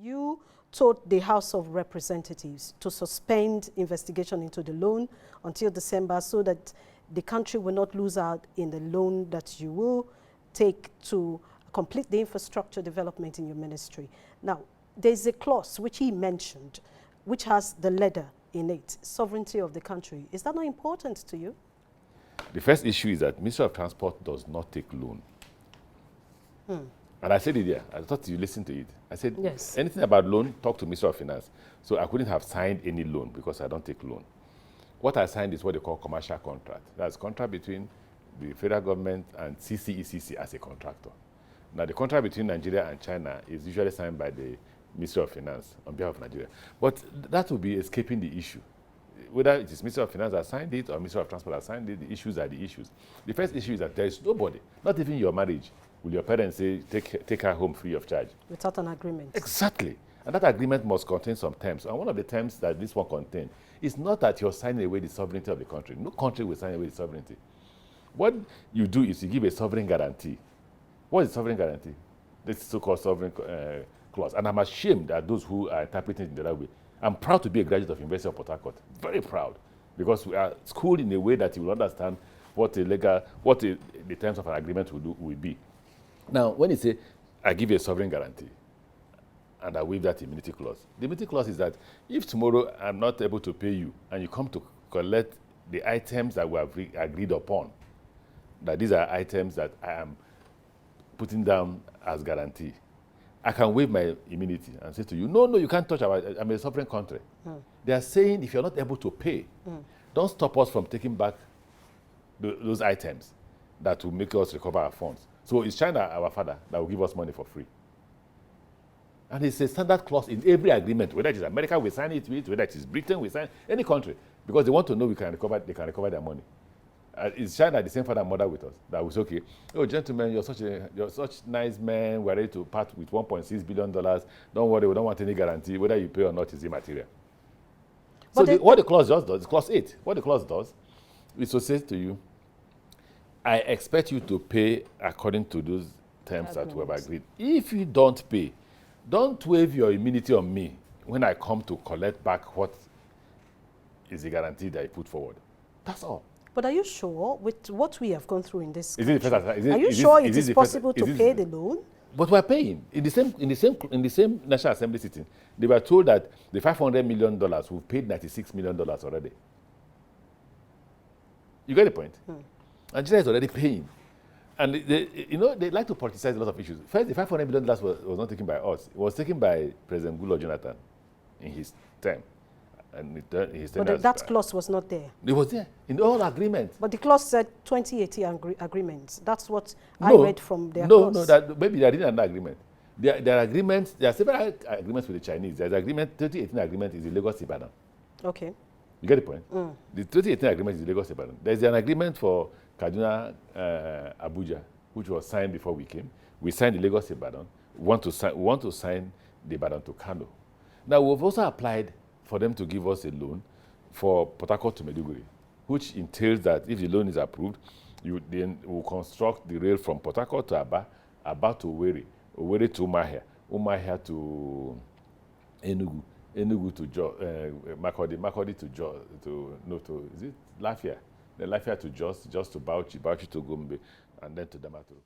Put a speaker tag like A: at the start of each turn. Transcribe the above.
A: You told the House of Representatives to suspend investigation into the loan until December so that the country will not lose out in the loan that you will take to complete the infrastructure development in your ministry. Now, there's a clause which he mentioned, which has the letter in it, sovereignty of the country. Is that not important to you?
B: The first issue is that Ministry of Transport does not take loan. And I said it there. I thought you listened to it. I said, yes, anything about loan, talk to Ministry of Finance. So I couldn't have signed any loan because I don't take loan. What I signed is what they call commercial contract. That's contract between the federal government and CCECC as a contractor. Now, the contract between Nigeria and China is usually signed by the Ministry of Finance on behalf of Nigeria. But that will be escaping the issue. Whether it is Ministry of Finance that signed it or Ministry of Transport that signed it, the issues are the issues. The first issue is that there is nobody, not even your marriage, will your parents say, take her home free of charge.
A: Without an agreement.
B: Exactly. And that agreement must contain some terms. And one of the terms that this one contains is not that you're signing away the sovereignty of the country. No country will sign away the sovereignty. What you do is you give a sovereign guarantee. What is sovereign guarantee? This so-called sovereign clause. And I'm ashamed at those who are interpreting it in the other way. I'm proud to be a graduate of University of Port Harcourt. Very proud. Because we are schooled in a way that you will understand what the terms of an agreement will be. Now, when you say, I give you a sovereign guarantee, and I waive that immunity clause, the immunity clause is that if tomorrow I'm not able to pay you, and you come to collect the items that we have agreed upon, that these are items that I am putting down as guarantee, I can waive my immunity and say to you, no, you can't touch I'm a sovereign country. They are saying if you're not able to pay, don't stop us from taking back those items that will make us recover our funds. So it's China, our father, that will give us money for free. And it's a standard clause in every agreement, whether it is America, we sign it with, whether it is Britain, we sign any country, because they want to know they can recover their money. Is China the same father and mother with us? That was okay. Oh, gentlemen, you're such nice men. We're ready to part with $1.6 billion. Don't worry, we don't want any guarantee. Whether you pay or not is immaterial. So what the clause just does, clause 8, what the clause does is to say to you, I expect you to pay according to those terms that we have agreed. If you don't pay, don't waive your immunity on me when I come to collect back what is the guarantee that I put forward. That's all.
A: But are you sure with what we have gone through in this
B: country,
A: are you sure it is possible to pay the loan?
B: But we're paying. In the same National Assembly sitting, they were told that the $500 million, we've paid $96 million already. You get the point? Nigeria is already paying. And they like to politicize a lot of issues. First, the $500 million was not taken by us. It was taken by President Goodluck Jonathan in his term. And
A: that clause was not there.
B: It was there in all agreements.
A: But the clause said 2018 agreements. That's what I read from their clause.
B: Maybe they didn't have an agreement. There are agreements. There are several agreements with the Chinese. There's agreement. 2018 agreement is the Lagos Ibadan.
A: Okay.
B: You get the point? The 2018 agreement is the Lagos Ibadan. There's an agreement for Kaduna Abuja, which was signed before we came. We signed the Lagos Ibadan. We want to sign the Ibadan to Kano. Now we've also applied for them to give us a loan for Port Harcourt to Maiduguri, which entails that if the loan is approved, you then will construct the rail from Port Harcourt to Aba, Aba to Owerri, Owerri to Umahia, Umahia to Enugu, Enugu to Makurdi to is it Lafia? Then Lafia to Jos to Bauchi, Bauchi to Gombe, and then to Damaturu.